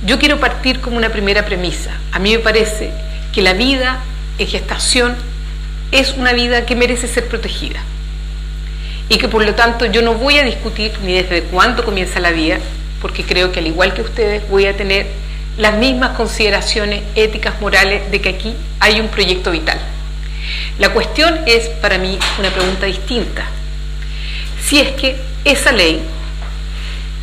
Yo quiero partir como una primera premisa. A mí me parece que la vida en gestación es una vida que merece ser protegida y que por lo tanto yo no voy a discutir ni desde cuándo comienza la vida, porque creo que al igual que ustedes voy a tener las mismas consideraciones éticas, morales, de que aquí hay un proyecto vital. La cuestión es para mí una pregunta distinta. Si es que esa ley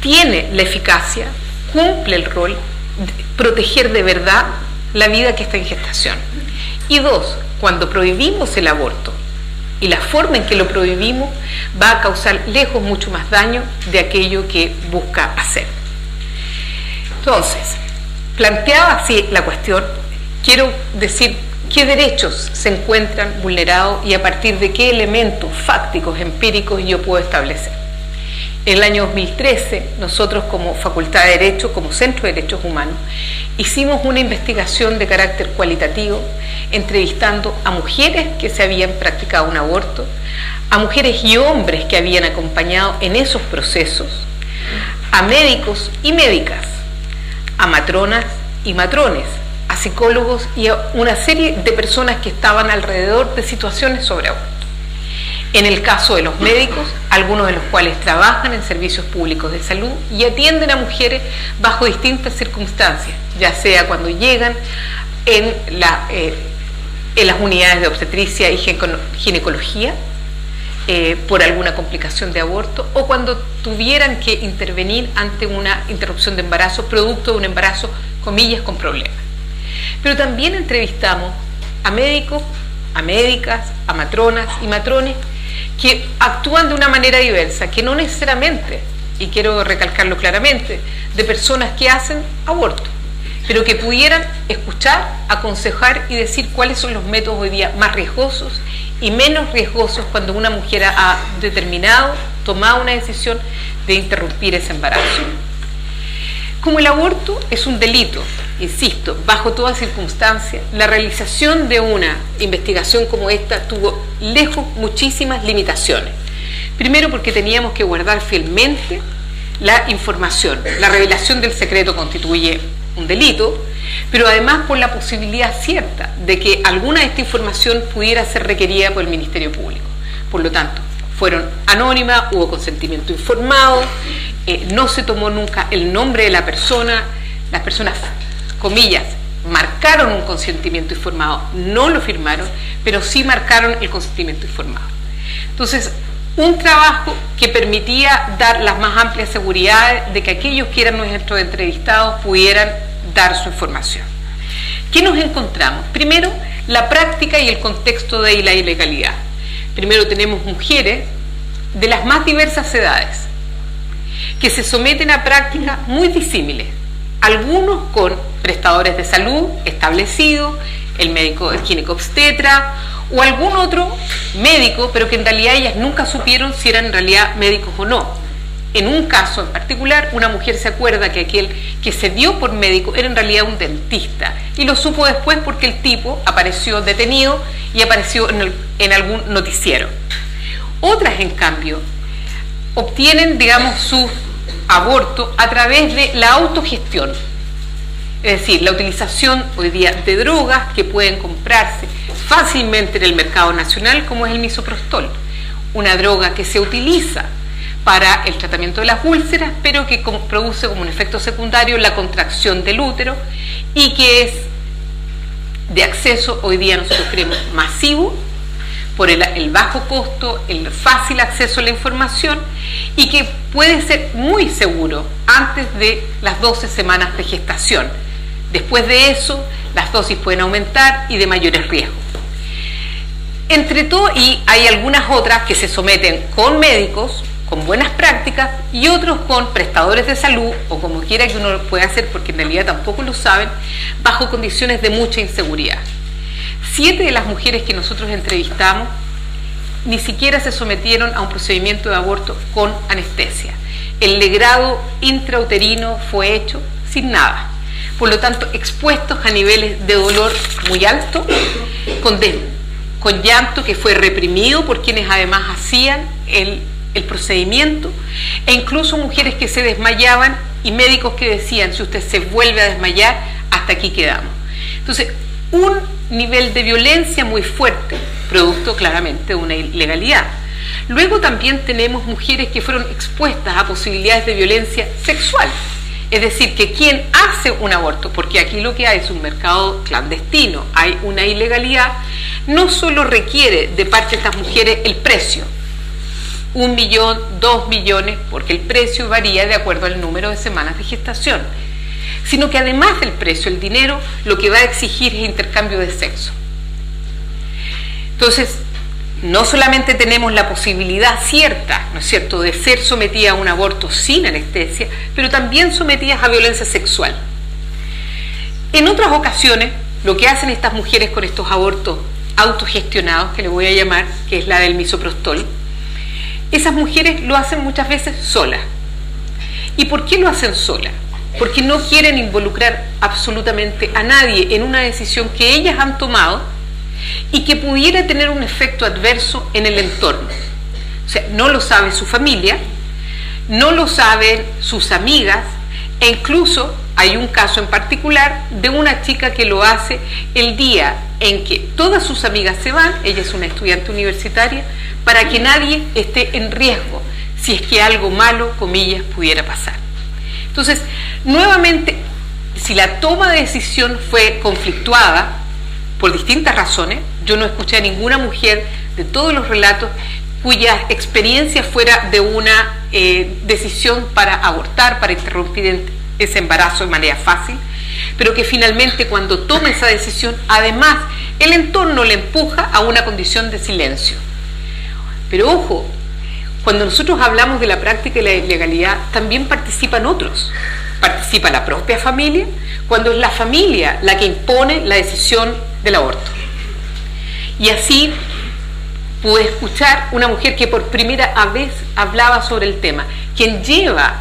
tiene la eficacia, cumple el rol de proteger de verdad la vida que está en gestación. Y dos, cuando prohibimos el aborto y la forma en que lo prohibimos va a causar lejos mucho más daño de aquello que busca hacer. Entonces, planteada así la cuestión, quiero decir qué derechos se encuentran vulnerados y a partir de qué elementos fácticos, empíricos yo puedo establecer. En el año 2013, nosotros como Facultad de Derecho, como Centro de Derechos Humanos, hicimos una investigación de carácter cualitativo, entrevistando a mujeres que se habían practicado un aborto, a mujeres y hombres que habían acompañado en esos procesos, a médicos y médicas, a matronas y matrones, a psicólogos y a una serie de personas que estaban alrededor de situaciones sobre aborto. En el caso de los médicos, algunos de los cuales trabajan en servicios públicos de salud y atienden a mujeres bajo distintas circunstancias, ya sea cuando llegan en las unidades de obstetricia y ginecología por alguna complicación de aborto o cuando tuvieran que intervenir ante una interrupción de embarazo, producto de un embarazo, comillas, con problemas. Pero también entrevistamos a médicos, a médicas, a matronas y matrones que actúan de una manera diversa, que no necesariamente, y quiero recalcarlo claramente, de personas que hacen aborto, pero que pudieran escuchar, aconsejar y decir cuáles son los métodos hoy día más riesgosos y menos riesgosos cuando una mujer ha determinado, tomado una decisión de interrumpir ese embarazo. Como el aborto es un delito, insisto, bajo toda circunstancia, la realización de una investigación como esta tuvo lejos muchísimas limitaciones. Primero porque teníamos que guardar fielmente la información. La revelación del secreto constituye un delito, pero además por la posibilidad cierta de que alguna de esta información pudiera ser requerida por el Ministerio Público. Por lo tanto, fueron anónimas, hubo consentimiento informado, no se tomó nunca el nombre de la persona, las personas, comillas, marcaron un consentimiento informado, no lo firmaron, pero sí marcaron el consentimiento informado. Entonces, un trabajo que permitía dar las más amplias seguridades de que aquellos que eran nuestros entrevistados pudieran dar su información. ¿Qué nos encontramos? Primero, la práctica y el contexto de la ilegalidad. Primero tenemos mujeres de las más diversas edades que se someten a prácticas muy disímiles, algunos con prestadores de salud establecidos, el médico, el ginecobstetra o algún otro médico, pero que en realidad ellas nunca supieron si eran en realidad médicos o no. En un caso en particular, una mujer se acuerda que aquel que se dio por médico era en realidad un dentista y lo supo después porque el tipo apareció detenido y apareció en algún noticiero. Otras, en cambio, obtienen, digamos, su aborto a través de la autogestión, es decir, la utilización hoy día de drogas que pueden comprarse fácilmente en el mercado nacional, como es el misoprostol, una droga que se utiliza para el tratamiento de las úlceras, pero que produce como un efecto secundario la contracción del útero y que es de acceso, hoy día nosotros creemos, masivo, por el bajo costo, el fácil acceso a la información y que puede ser muy seguro antes de las 12 semanas de gestación. Después de eso, las dosis pueden aumentar y de mayores riesgos. Entre todo, y hay algunas otras que se someten con médicos, con buenas prácticas, y otros con prestadores de salud, o como quiera que uno lo pueda hacer, porque en realidad tampoco lo saben, bajo condiciones de mucha inseguridad. 7 de las mujeres que nosotros entrevistamos ni siquiera se sometieron a un procedimiento de aborto con anestesia. El legrado intrauterino fue hecho sin nada. Por lo tanto, expuestos a niveles de dolor muy altos, con llanto que fue reprimido por quienes además hacían el procedimiento, e incluso mujeres que se desmayaban y médicos que decían, si usted se vuelve a desmayar, hasta aquí quedamos. Entonces, un nivel de violencia muy fuerte, producto claramente de una ilegalidad. Luego también tenemos mujeres que fueron expuestas a posibilidades de violencia sexual. Es decir, que quien hace un aborto, porque aquí lo que hay es un mercado clandestino, hay una ilegalidad, no solo requiere de parte de estas mujeres el precio, 1 millón, 2 millones, porque el precio varía de acuerdo al número de semanas de gestación, sino que además del precio, el dinero, lo que va a exigir es intercambio de sexo. Entonces, no solamente tenemos la posibilidad cierta, ¿no es cierto?, de ser sometida a un aborto sin anestesia, pero también sometidas a violencia sexual. En otras ocasiones, lo que hacen estas mujeres con estos abortos autogestionados, que le voy a llamar, que es la del misoprostol, esas mujeres lo hacen muchas veces solas. ¿Y por qué lo hacen solas? Porque no quieren involucrar absolutamente a nadie en una decisión que ellas han tomado y que pudiera tener un efecto adverso en el entorno. O sea, no lo sabe su familia, no lo saben sus amigas, e incluso hay un caso en particular de una chica que lo hace el día en que todas sus amigas se van, ella es una estudiante universitaria, para que nadie esté en riesgo si es que algo malo, comillas, pudiera pasar. Entonces, nuevamente, si la toma de decisión fue conflictuada por distintas razones, yo no escuché a ninguna mujer de todos los relatos cuya experiencia fuera de una decisión para abortar, para interrumpir ese embarazo de manera fácil, pero que finalmente cuando toma esa decisión, además, el entorno le empuja a una condición de silencio. Pero ojo, cuando nosotros hablamos de la práctica y la ilegalidad, también participan otros. Participa la propia familia, cuando es la familia la que impone la decisión del aborto. Y así pude escuchar una mujer que por primera vez hablaba sobre el tema. Quien lleva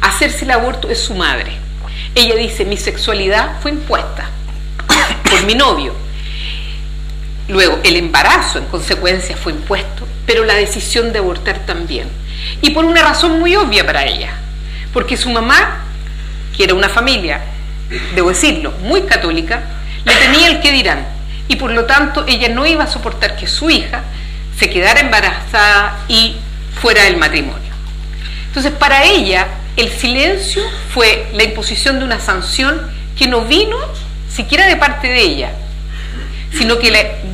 a hacerse el aborto es su madre. Ella dice, mi sexualidad fue impuesta por mi novio. Luego, el embarazo en consecuencia fue impuesto, pero la decisión de abortar también. Y por una razón muy obvia para ella, porque su mamá, que era una familia, debo decirlo, muy católica, le tenía el qué dirán, y por lo tanto ella no iba a soportar que su hija se quedara embarazada y fuera del matrimonio. Entonces, para ella, el silencio fue la imposición de una sanción que no vino siquiera de parte de ella, sino que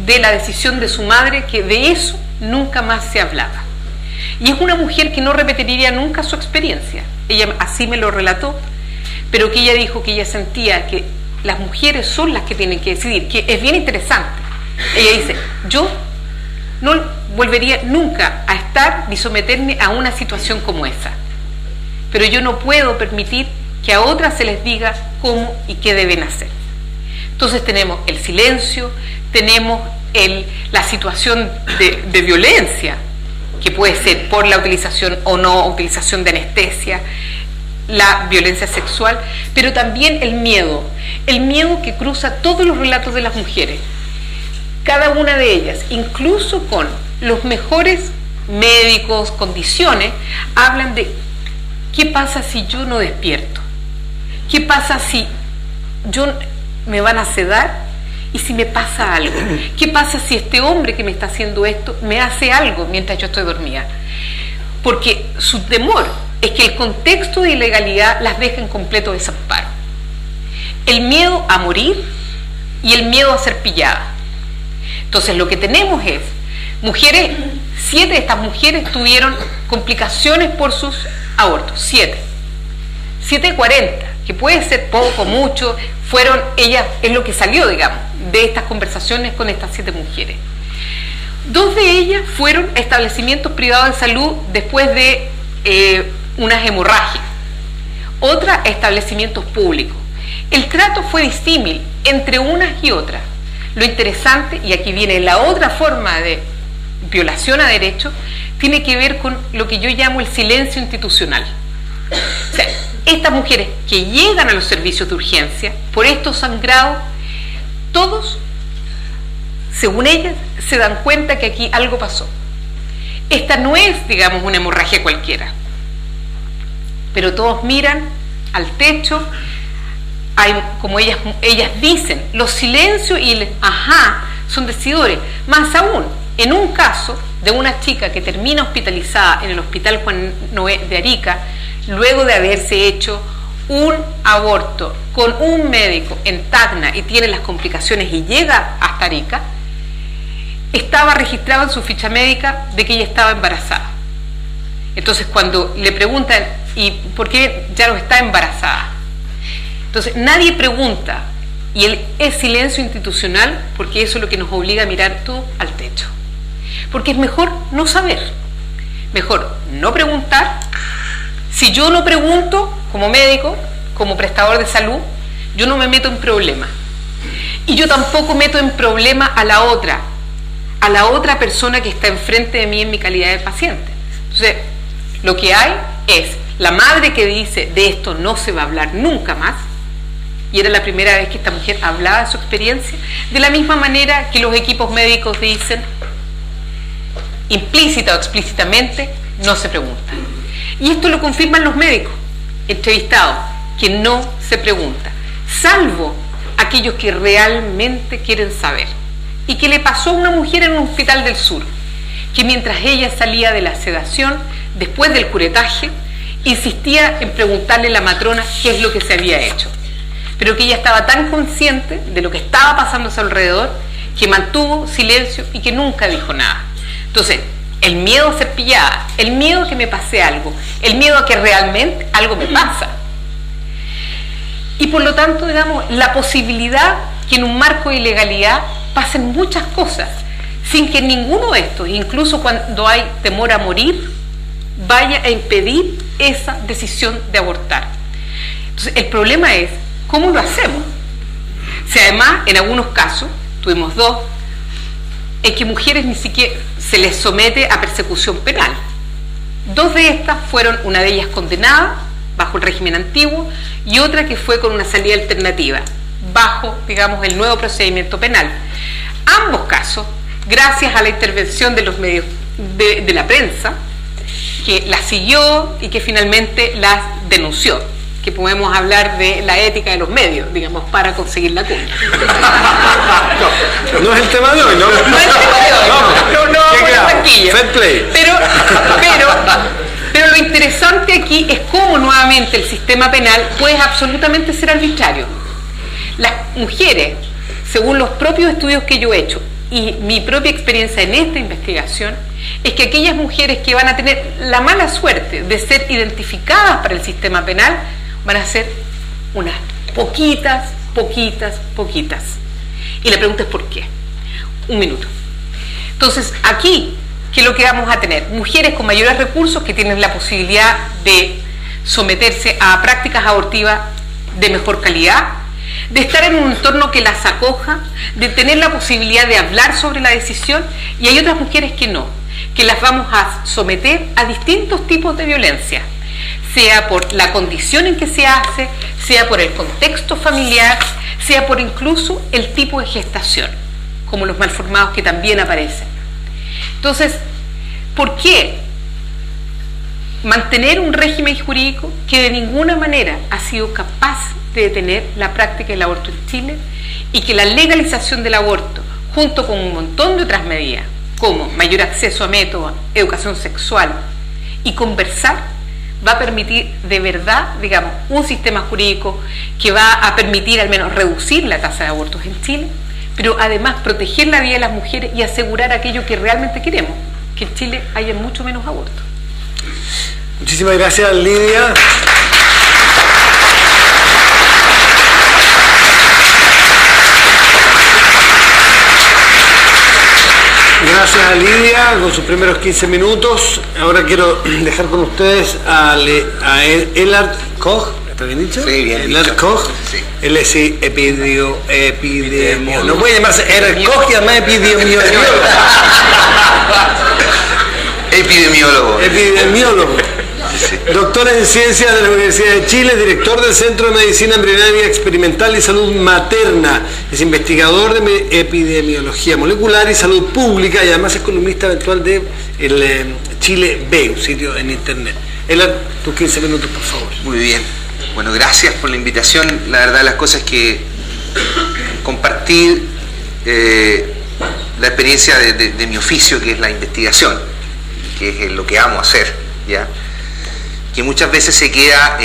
de la decisión de su madre, que de eso nunca más se hablaba. Y es una mujer que no repetiría nunca su experiencia. Ella así me lo relató, pero que ella dijo que ella sentía que las mujeres son las que tienen que decidir, que es bien interesante. Ella dice, yo no volvería nunca a estar ni someterme a una situación como esa, pero yo no puedo permitir que a otras se les diga cómo y qué deben hacer. Entonces tenemos el silencio, tenemos la situación de violencia, que puede ser por la utilización o no utilización de anestesia, la violencia sexual, pero también el miedo que cruza todos los relatos de las mujeres, cada una de ellas, incluso con los mejores médicos, condiciones, hablan de ¿qué pasa si yo no despierto? ¿Qué pasa si me van a sedar y si me pasa algo? ¿Qué pasa si este hombre que me está haciendo esto me hace algo mientras yo estoy dormida? Porque su temor es que el contexto de ilegalidad las deje en completo desamparo. El miedo a morir y el miedo a ser pillada. Entonces lo que tenemos es mujeres, 7 de estas mujeres tuvieron complicaciones por sus abortos, 7 de 40, que puede ser poco, mucho, fueron ellas, es lo que salió, digamos, de estas conversaciones con estas 7 mujeres. 2 de ellas fueron a establecimientos privados de salud después de unas hemorragias, otra a establecimientos públicos. El trato fue disímil entre unas y otras. Lo interesante, y aquí viene la otra forma de violación a derechos, tiene que ver con lo que yo llamo el silencio institucional. O sea, estas mujeres que llegan a los servicios de urgencia por estos sangrados, todos, según ellas, se dan cuenta que aquí algo pasó. esta no es, digamos, una hemorragia cualquiera. Pero todos miran al techo, hay, como ellas dicen, los silencios y el ajá son decidores. Más aún, en un caso de una chica que termina hospitalizada en el Hospital Juan Noé de Arica, luego de haberse hecho un aborto con un médico en Tacna y tiene las complicaciones y llega hasta Arica, estaba registrado en su ficha médica de que ella estaba embarazada. Entonces, cuando le preguntan, ¿y por qué ya no está embarazada? Entonces, nadie pregunta, y es silencio institucional, porque eso es lo que nos obliga a mirar todo al techo. Porque es mejor no saber, mejor no preguntar. Si yo no pregunto, como médico, como prestador de salud, yo no me meto en problemas. Y yo tampoco meto en problema a la otra persona que está enfrente de mí en mi calidad de paciente. Entonces, lo que hay es la madre que dice, de esto no se va a hablar nunca más, y era la primera vez que esta mujer hablaba de su experiencia, de la misma manera que los equipos médicos dicen, implícita o explícitamente, no se pregunta. Y esto lo confirman los médicos entrevistados, que no se pregunta, salvo aquellos que realmente quieren saber. ¿Y qué le pasó a una mujer en un hospital del sur? Que mientras ella salía de la sedación, después del curetaje, insistía en preguntarle a la matrona qué es lo que se había hecho. Pero que ella estaba tan consciente de lo que estaba pasando a su alrededor, que mantuvo silencio y que nunca dijo nada. Entonces, el miedo a ser pillada, el miedo a que me pase algo, el miedo a que realmente algo me pasa. Y por lo tanto, digamos, la posibilidad que en un marco de ilegalidad pasen muchas cosas, sin que ninguno de estos, incluso cuando hay temor a morir, vaya a impedir esa decisión de abortar. Entonces, el problema es, ¿cómo lo hacemos? Si además, en algunos casos, tuvimos dos, en que mujeres ni siquiera se les somete a persecución penal. Dos de estas fueron, una de ellas condenada bajo el régimen antiguo y otra que fue con una salida alternativa bajo, digamos, el nuevo procedimiento penal. Ambos casos, gracias a la intervención de los medios de la prensa, que las siguió y que finalmente las denunció, que podemos hablar de la ética de los medios, digamos, para conseguir la cuña. No es el tema de hoy, ¿no? No es el tema de hoy, no, tranquilo. Fair play. Pero lo interesante aquí es cómo nuevamente el sistema penal puede absolutamente ser arbitrario. Las mujeres, según los propios estudios que yo he hecho y mi propia experiencia en esta investigación, es que aquellas mujeres que van a tener la mala suerte de ser identificadas para el sistema penal van a ser unas poquitas. Y la pregunta es ¿por qué? Un minuto. Entonces, aquí, ¿qué es lo que vamos a tener? Mujeres con mayores recursos que tienen la posibilidad de someterse a prácticas abortivas de mejor calidad, de estar en un entorno que las acoja, de tener la posibilidad de hablar sobre la decisión, y hay otras mujeres que no, que las vamos a someter a distintos tipos de violencia, sea por la condición en que se hace, sea por el contexto familiar, sea por incluso el tipo de gestación, como los malformados que también aparecen. Entonces, ¿por qué mantener un régimen jurídico que de ninguna manera ha sido capaz de detener la práctica del aborto en Chile y que la legalización del aborto, junto con un montón de otras medidas, como mayor acceso a métodos, educación sexual y conversar, va a permitir de verdad, digamos, un sistema jurídico que va a permitir al menos reducir la tasa de abortos en Chile, pero además proteger la vida de las mujeres y asegurar aquello que realmente queremos, que en Chile haya mucho menos abortos. Muchísimas gracias, Lidia. Gracias a Lidia con sus primeros 15 minutos. Ahora quiero dejar con ustedes a Elard Koch. ¿Está bien dicho? Sí, bien Elard dicho. Koch. Sí. Él es epidemiólogo. No puede llamarse Elard Koch y además epidemiólogo. Epidemiólogo. Epidemiólogo. Doctor en Ciencias de la Universidad de Chile, director del Centro de Medicina Embrionaria Experimental y Salud Materna. Es investigador de epidemiología molecular y salud pública y además es columnista eventual de el Chile B, un sitio en internet. Elard, tus 15 minutos, por favor. Muy bien. Bueno, gracias por la invitación. La verdad, las cosas que compartir la experiencia de mi oficio, que es la investigación, que es lo que amo hacer, ¿ya? Que muchas veces se queda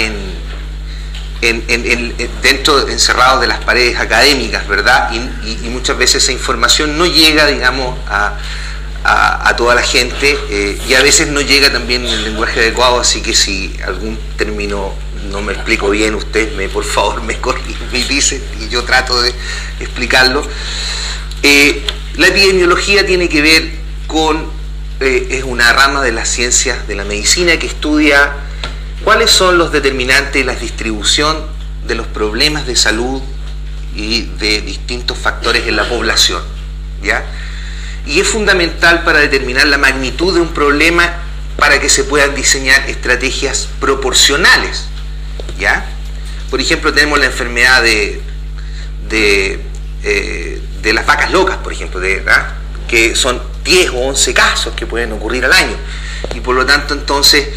dentro, encerrado de las paredes académicas, ¿verdad? Y muchas veces esa información no llega, digamos, a toda la gente, y a veces no llega también en el lenguaje adecuado, así que si algún término no me explico bien, usted por favor me corrige, me dice, y yo trato de explicarlo. La epidemiología tiene que ver con, es una rama de las ciencias de la medicina que estudia cuáles son los determinantes y la distribución de los problemas de salud y de distintos factores en la población, ¿ya? Y es fundamental para determinar la magnitud de un problema para que se puedan diseñar estrategias proporcionales, ¿ya? Por ejemplo, tenemos la enfermedad de las vacas locas, por ejemplo, ¿verdad? Que son 10 o 11 casos que pueden ocurrir al año, y por lo tanto entonces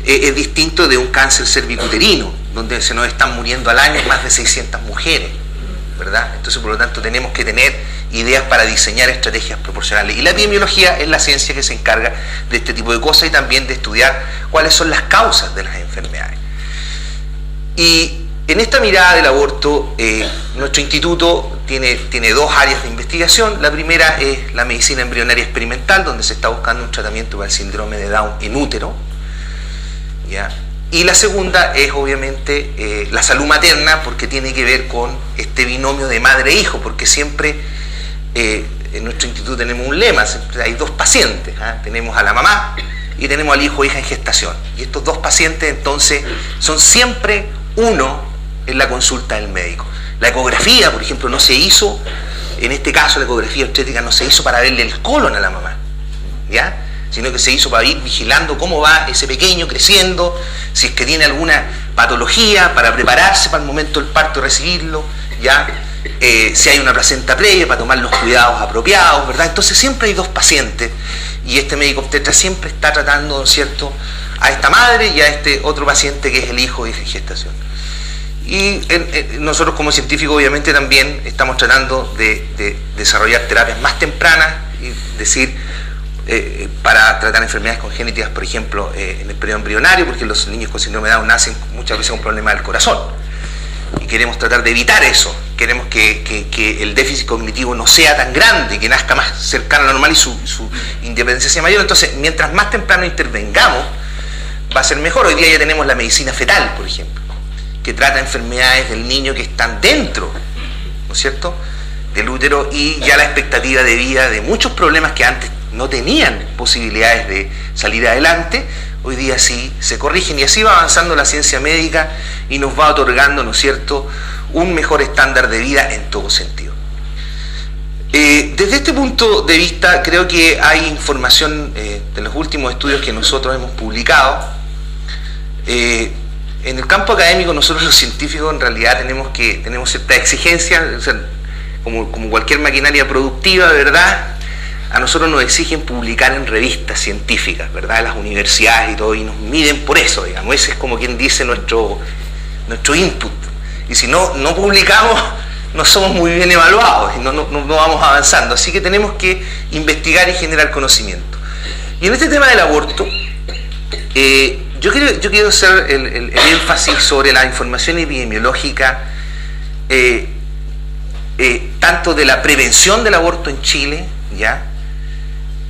es distinto de un cáncer cervicuterino, donde se nos están muriendo al año más de 600 mujeres, ¿verdad? Entonces por lo tanto tenemos que tener ideas para diseñar estrategias proporcionales, y la epidemiología es la ciencia que se encarga de este tipo de cosas y también de estudiar cuáles son las causas de las enfermedades. Y en esta mirada del aborto, nuestro instituto tiene dos áreas de investigación. La primera es la medicina embrionaria experimental, donde se está buscando un tratamiento para el síndrome de Down en útero, ¿ya? Y la segunda es obviamente la salud materna, porque tiene que ver con este binomio de madre e hijo, porque siempre en nuestro instituto tenemos un lema, siempre hay dos pacientes, ¿eh? Tenemos a la mamá y tenemos al hijo o hija en gestación, y estos dos pacientes entonces son siempre uno en la consulta del médico. La ecografía, por ejemplo, no se hizo, en este caso la ecografía obstétrica no se hizo para verle el colon a la mamá, ¿ya? Sino que se hizo para ir vigilando cómo va ese pequeño creciendo, si es que tiene alguna patología, para prepararse para el momento del parto y recibirlo, ¿ya? Si hay una placenta previa, para tomar los cuidados apropiados, ¿verdad? Entonces siempre hay dos pacientes, y este médico obstetra siempre está tratando, ¿no es cierto?, a esta madre y a este otro paciente que es el hijo o hija en gestación. Y nosotros como científicos obviamente también estamos tratando de desarrollar terapias más tempranas, es decir, para tratar enfermedades congénitas, por ejemplo, en el periodo embrionario, porque los niños con síndrome de Down nacen muchas veces con problemas del corazón. Y queremos tratar de evitar eso. Queremos que el déficit cognitivo no sea tan grande, que nazca más cercano a lo normal y su independencia sea mayor. Entonces, mientras más temprano intervengamos, va a ser mejor. Hoy día ya tenemos la medicina fetal, por ejemplo, que trata enfermedades del niño que están dentro, ¿no es cierto?, del útero, y ya la expectativa de vida de muchos problemas que antes no tenían posibilidades de salir adelante, hoy día sí se corrigen, y así va avanzando la ciencia médica y nos va otorgando, ¿no es cierto?, un mejor estándar de vida en todo sentido. Desde este punto de vista, creo que hay información de los últimos estudios que nosotros hemos publicado. En el campo académico, nosotros los científicos en realidad tenemos cierta exigencia, o sea, como cualquier maquinaria productiva, ¿verdad? A nosotros nos exigen publicar en revistas científicas, ¿verdad?, en las universidades y todo, y nos miden por eso, digamos. Ese es como quien dice nuestro input. Y si no publicamos, no somos muy bien evaluados y no vamos avanzando. Así que tenemos que investigar y generar conocimiento. Y en este tema del aborto, yo quiero hacer el énfasis sobre la información epidemiológica, tanto de la prevención del aborto en Chile, ¿ya?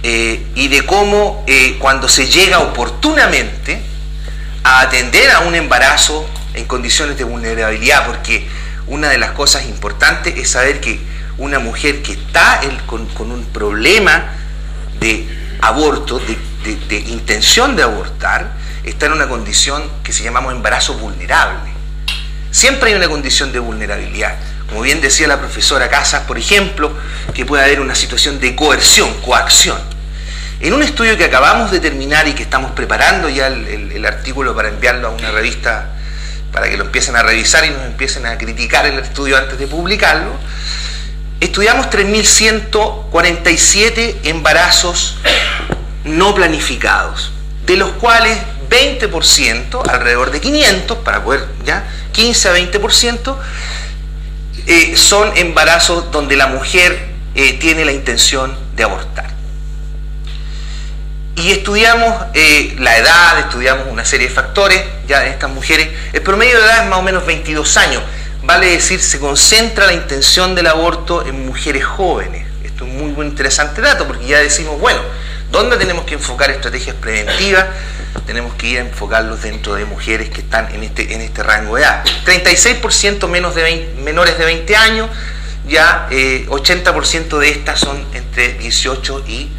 Y de cómo cuando se llega oportunamente a atender a un embarazo en condiciones de vulnerabilidad, porque una de las cosas importantes es saber que una mujer que está con un problema de aborto, de intención de abortar, está en una condición que se llamamos embarazo vulnerable. Siempre hay una condición de vulnerabilidad. Como bien decía la profesora Casas, por ejemplo, que puede haber una situación de coerción, coacción. En un estudio que acabamos de terminar y que estamos preparando ya el artículo para enviarlo a una revista para que lo empiecen a revisar y nos empiecen a criticar el estudio antes de publicarlo, estudiamos 3.147 embarazos no planificados, de los cuales 20%, alrededor de 500, para poder ya, 15 a 20%, son embarazos donde la mujer tiene la intención de abortar. Y estudiamos la edad, estudiamos una serie de factores ya de estas mujeres. El promedio de edad es más o menos 22 años. Vale decir, se concentra la intención del aborto en mujeres jóvenes. Esto es muy interesante dato, porque ya decimos, bueno, ¿dónde tenemos que enfocar estrategias preventivas? Tenemos que ir a enfocarlos dentro de mujeres que están en este rango de edad. 36% menores de 20 años, ya 80% de estas son entre 18 y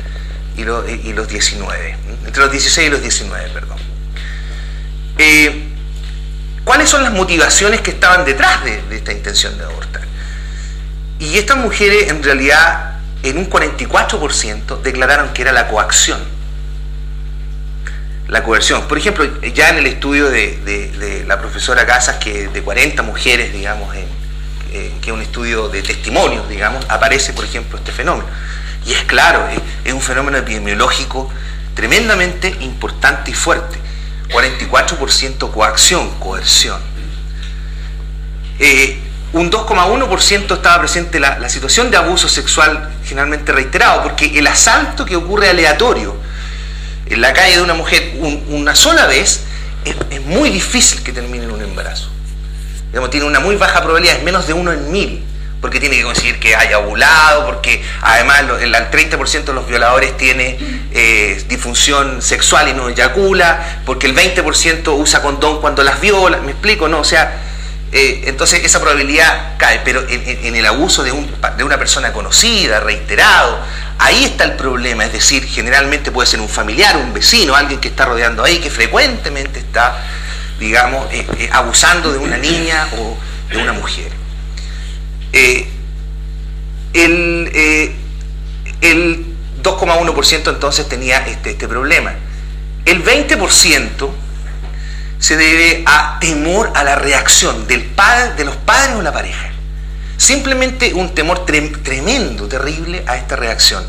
los 19, entre los 16 y los 19, perdón. ¿Cuáles son las motivaciones que estaban detrás de esta intención de abortar? Y estas mujeres, en realidad, en un 44% declararon que era la coacción, la coerción. Por ejemplo, ya en el estudio de la profesora Casas, que de 40 mujeres, digamos, que es un estudio de testimonios, digamos, aparece, por ejemplo, este fenómeno. Y es claro, es un fenómeno epidemiológico tremendamente importante y fuerte. 44% coacción, coerción. Un 2,1% estaba presente la situación de abuso sexual generalmente reiterado, porque el asalto que ocurre aleatorio en la calle de una mujer una sola vez es muy difícil que termine en un embarazo. Digamos, tiene una muy baja probabilidad, es menos de 1 en 1000. Porque tiene que conseguir que haya ovulado, porque además el 30% de los violadores tiene disfunción sexual y no eyacula, porque el 20% usa condón cuando las viola, ¿me explico? ¿No? O sea, entonces esa probabilidad cae, pero en el abuso de una persona conocida, reiterado, ahí está el problema, es decir, generalmente puede ser un familiar, un vecino, alguien que está rodeando ahí, que frecuentemente está, digamos, abusando de una niña o de una mujer. El 2,1% entonces tenía este problema. El 20% se debe a temor a la reacción de los padres o la pareja. Simplemente un temor tremendo, terrible a esta reacción.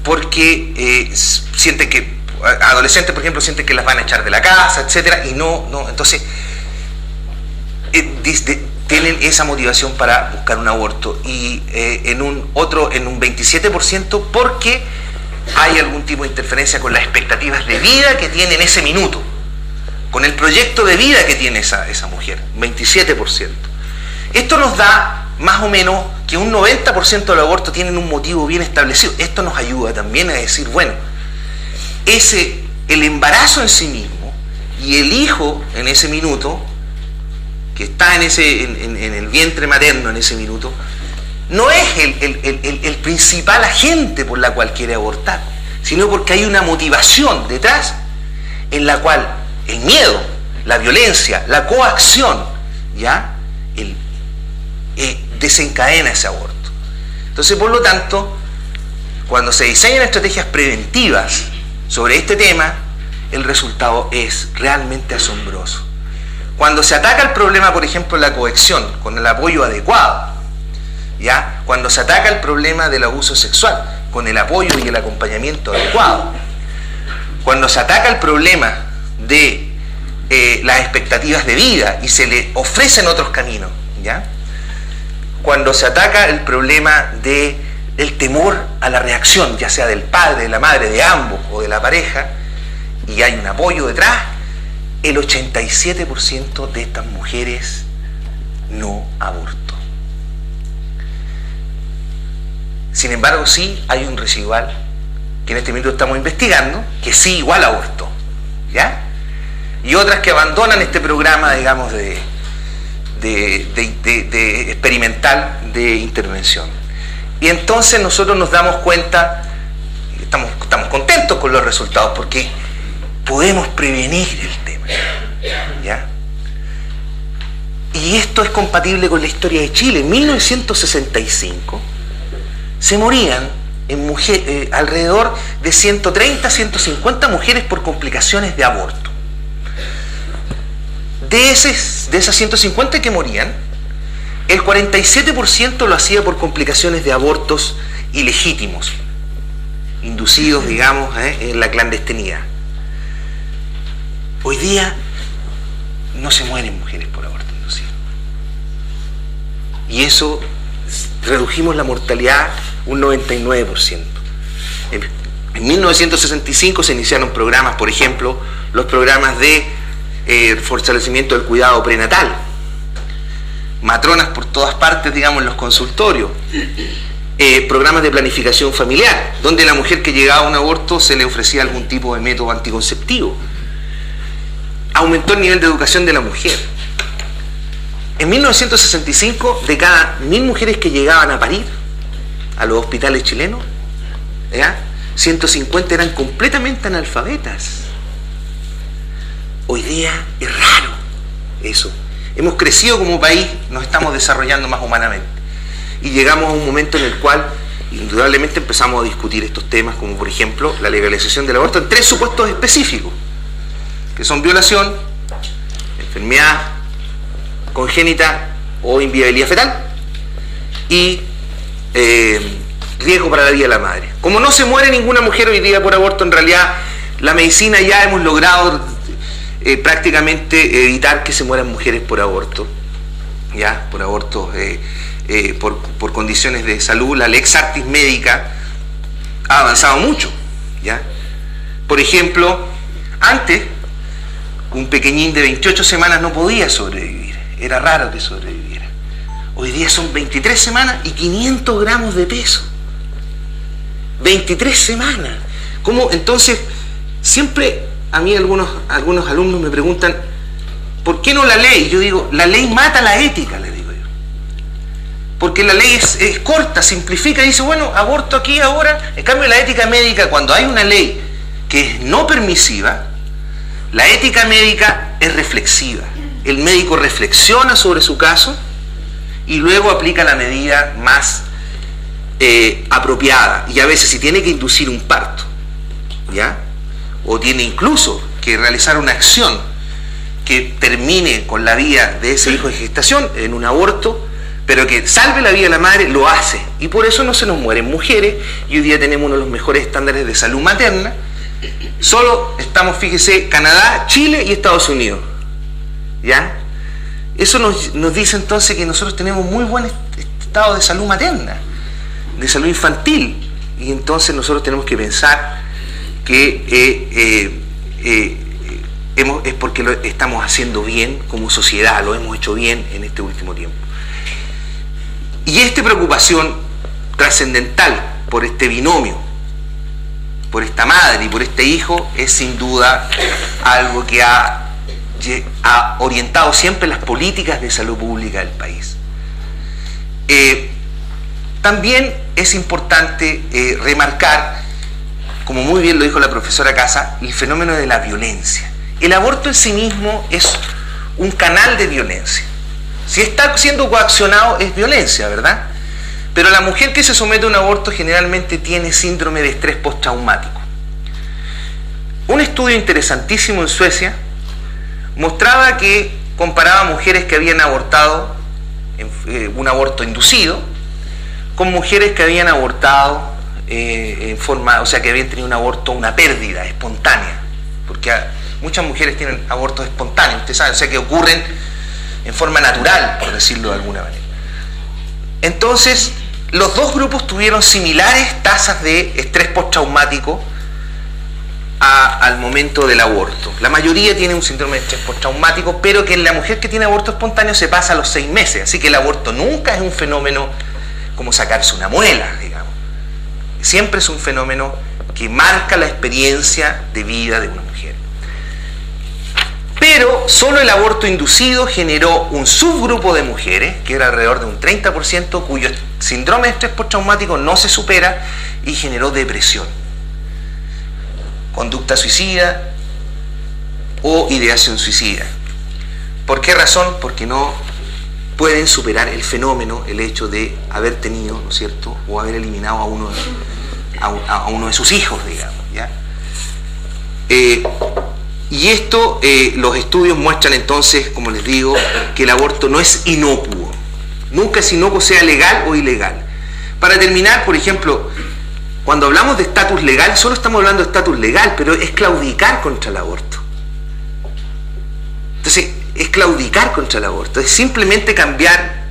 Porque sienten que, adolescentes por ejemplo, sienten que las van a echar de la casa, etcétera, y no, entonces tienen esa motivación para buscar un aborto, y en un 27% porque hay algún tipo de interferencia con las expectativas de vida que tiene en ese minuto, con el proyecto de vida que tiene esa mujer, 27%. Esto nos da más o menos que un 90% de los abortos tienen un motivo bien establecido. Esto nos ayuda también a decir, bueno, el embarazo en sí mismo y el hijo en ese minuto que está en el vientre materno en ese minuto, no es el principal agente por la cual quiere abortar, sino porque hay una motivación detrás en la cual el miedo, la violencia, la coacción, ¿ya? Desencadena ese aborto. Entonces, por lo tanto, cuando se diseñan estrategias preventivas sobre este tema, el resultado es realmente asombroso. Cuando se ataca el problema, por ejemplo, la coacción, con el apoyo adecuado, ¿ya? Cuando se ataca el problema del abuso sexual, con el apoyo y el acompañamiento adecuado, cuando se ataca el problema de las expectativas de vida y se le ofrecen otros caminos, ¿ya? Cuando se ataca el problema del temor a la reacción, ya sea del padre, de la madre, de ambos o de la pareja, y hay un apoyo detrás, el 87% de estas mujeres no abortó. Sin embargo, sí hay un residual que en este momento estamos investigando, que sí igual abortó, ¿ya? Y otras que abandonan este programa, digamos, de experimental de intervención. Y entonces nosotros nos damos cuenta, estamos contentos con los resultados, porque podemos prevenir el tema, ¿ya? Y esto es compatible con la historia de Chile. En 1965 se morían alrededor de 130, 150 mujeres por complicaciones de aborto. De esas 150 que morían, el 47% lo hacía por complicaciones de abortos ilegítimos, inducidos, digamos, en la clandestinidad. Hoy día no se mueren mujeres por aborto inducido. Y eso, redujimos la mortalidad un 99%. En 1965 se iniciaron programas, por ejemplo, los programas de fortalecimiento del cuidado prenatal. Matronas por todas partes, digamos, en los consultorios. Programas de planificación familiar, donde la mujer que llegaba a un aborto se le ofrecía algún tipo de método anticonceptivo. Aumentó el nivel de educación de la mujer. En 1965, de cada 1000 mujeres que llegaban a parir a los hospitales chilenos, 150 eran completamente analfabetas. Hoy día es raro eso. Hemos crecido como país, nos estamos desarrollando más humanamente. Y llegamos a un momento en el cual, indudablemente, empezamos a discutir estos temas, como por ejemplo la legalización del aborto en 3 supuestos específicos, que son violación, enfermedad congénita o inviabilidad fetal y riesgo para la vida de la madre. Como no se muere ninguna mujer hoy día por aborto, en realidad la medicina ya hemos logrado prácticamente evitar que se mueran mujeres por aborto, ya, por abortos por condiciones de salud. La lex artis médica ha avanzado mucho, ya. Por ejemplo, antes un pequeñín de 28 semanas no podía sobrevivir, era raro que sobreviviera. Hoy día son 23 semanas y 500 gramos de peso. 23 semanas. ¿Cómo? Entonces, siempre a mí algunos alumnos me preguntan, ¿por qué no la ley? Yo digo, la ley mata la ética, le digo yo. Porque la ley es corta, simplifica, dice, bueno, aborto aquí, ahora. En cambio, la ética médica, cuando hay una ley que es no permisiva, la ética médica es reflexiva. El médico reflexiona sobre su caso y luego aplica la medida más apropiada. Y a veces, si tiene que inducir un parto, ¿ya?, o tiene incluso que realizar una acción que termine con la vida de ese hijo en gestación, en un aborto, pero que salve la vida de la madre, lo hace. Y por eso no se nos mueren mujeres, y hoy día tenemos uno de los mejores estándares de salud materna. Solo estamos, fíjese, Canadá, Chile y Estados Unidos, ¿ya? Eso nos dice entonces que nosotros tenemos muy buen estado de salud materna, de salud infantil, y entonces nosotros tenemos que pensar que es porque lo estamos haciendo bien como sociedad, lo hemos hecho bien en este último tiempo. Y esta preocupación trascendental por este binomio, por esta madre y por este hijo, es sin duda algo que ha orientado siempre las políticas de salud pública del país. También es importante remarcar, como muy bien lo dijo la profesora Casa, el fenómeno de la violencia. El aborto en sí mismo es un canal de violencia. Si está siendo coaccionado es violencia, ¿verdad? Pero la mujer que se somete a un aborto generalmente tiene síndrome de estrés postraumático. Un estudio interesantísimo en Suecia mostraba que comparaba mujeres que habían abortado un aborto inducido con mujeres que habían abortado en forma, o sea, que habían tenido un aborto, una pérdida espontánea, porque muchas mujeres tienen abortos espontáneos, usted sabe, o sea, que ocurren en forma natural, por decirlo de alguna manera. Entonces, los dos grupos tuvieron similares tasas de estrés postraumático al momento del aborto. La mayoría tiene un síndrome de estrés postraumático, pero que en la mujer que tiene aborto espontáneo se pasa a los 6 meses, así que el aborto nunca es un fenómeno como sacarse una muela, digamos. Siempre es un fenómeno que marca la experiencia de vida de una mujer. Pero solo el aborto inducido generó un subgrupo de mujeres, que era alrededor de un 30%, cuyo síndrome de estrés postraumático no se supera y generó depresión, conducta suicida o ideación suicida. ¿Por qué razón? Porque no pueden superar el fenómeno, el hecho de haber tenido, ¿no es cierto?, o haber eliminado a uno de sus hijos, digamos, ¿ya? Y esto, los estudios muestran entonces, como les digo, que el aborto no es inocuo. Nunca es inocuo, sea legal o ilegal. Para terminar, por ejemplo, cuando hablamos de estatus legal, solo estamos hablando de estatus legal, pero es claudicar contra el aborto. Entonces, es claudicar contra el aborto, es simplemente cambiar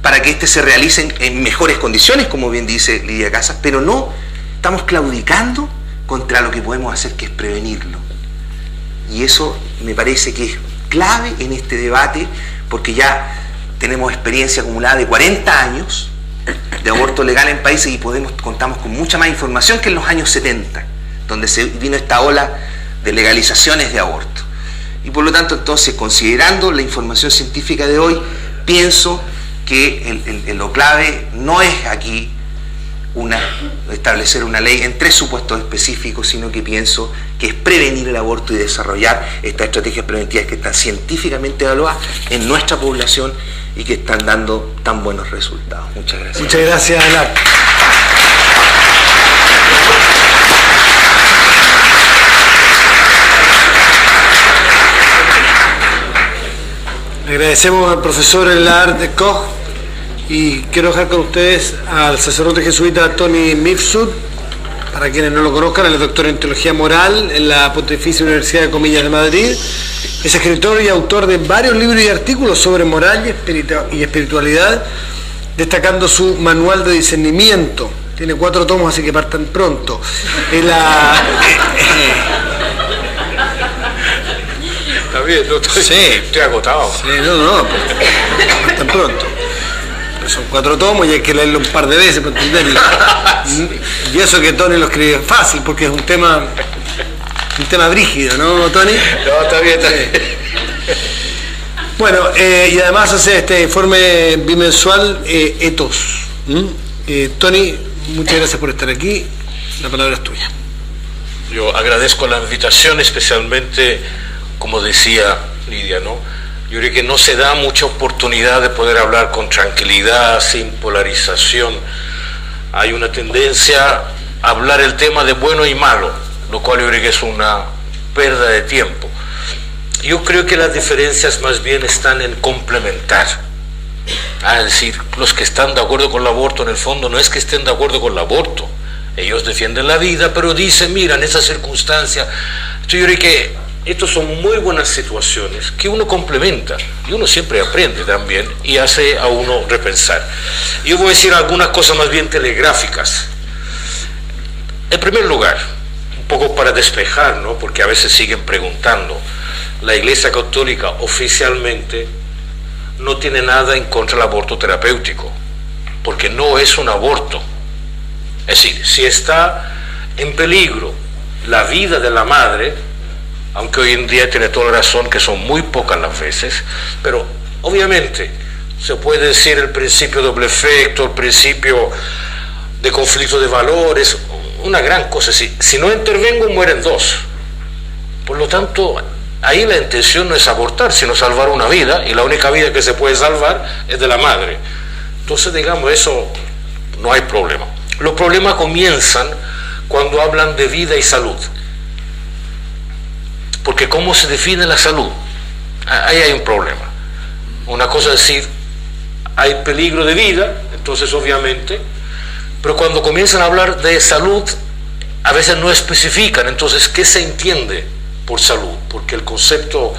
para que éste se realice en mejores condiciones, como bien dice Lidia Casas, pero no estamos claudicando contra lo que podemos hacer, que es prevenirlo. Y eso me parece que es clave en este debate, porque ya tenemos experiencia acumulada de 40 años de aborto legal en países y contamos con mucha más información que en los años 70, donde se vino esta ola de legalizaciones de aborto. Y por lo tanto, entonces, considerando la información científica de hoy, pienso que lo clave no es aquí establecer una ley en 3 supuestos específicos, sino que pienso que es prevenir el aborto y desarrollar estas estrategias preventivas que están científicamente evaluadas en nuestra población y que están dando tan buenos resultados. Muchas gracias. Muchas gracias, Alar. Agradecemos al profesor Elard de Koch y quiero dejar con ustedes al sacerdote jesuita Tony Mifsud. Para quienes no lo conozcan, él es doctor en Teología Moral en la Pontificia Universidad de Comillas de Madrid. Es escritor y autor de varios libros y artículos sobre moral y espiritualidad, destacando su Manual de Discernimiento. Tiene 4 tomos, así que partan pronto. Está bien, no estoy agotado. Sí, no, partan pronto. Son 4 tomos y hay que leerlo un par de veces para entenderlo. Y eso que Tony lo escribe fácil, porque es un tema brígido, ¿no, Tony? No, está bien. Bueno, y además hace este informe bimensual Ethos. Tony, muchas gracias por estar aquí. La palabra es tuya. Yo agradezco la invitación, especialmente, como decía Lidia, ¿no? Yo creo que no se da mucha oportunidad de poder hablar con tranquilidad, sin polarización. Hay una tendencia a hablar el tema de bueno y malo, lo cual yo creo que es una pérdida de tiempo. Yo creo que las diferencias más bien están en complementar. Es decir, los que están de acuerdo con el aborto, en el fondo, no es que estén de acuerdo con el aborto. Ellos defienden la vida, pero dicen, mira, en esa circunstancia, yo creo que estas son muy buenas situaciones que uno complementa y uno siempre aprende también y hace a uno repensar. Yo voy a decir algunas cosas más bien telegráficas. En primer lugar, un poco para despejar, ¿no? Porque a veces siguen preguntando, la Iglesia Católica oficialmente no tiene nada en contra del aborto terapéutico, porque no es un aborto. Es decir, si está en peligro la vida de la madre, aunque hoy en día tiene toda la razón que son muy pocas las veces, pero obviamente se puede decir el principio doble efecto, el principio de conflicto de valores, una gran cosa. Si no intervengo, mueren 2. Por lo tanto, ahí la intención no es abortar, sino salvar una vida, y la única vida que se puede salvar es de la madre. Entonces, digamos, eso no hay problema. Los problemas comienzan cuando hablan de vida y salud. Porque ¿cómo se define la salud? Ahí hay un problema. Una cosa es decir, hay peligro de vida, entonces obviamente, pero cuando comienzan a hablar de salud, a veces no especifican, entonces, ¿qué se entiende por salud? Porque el concepto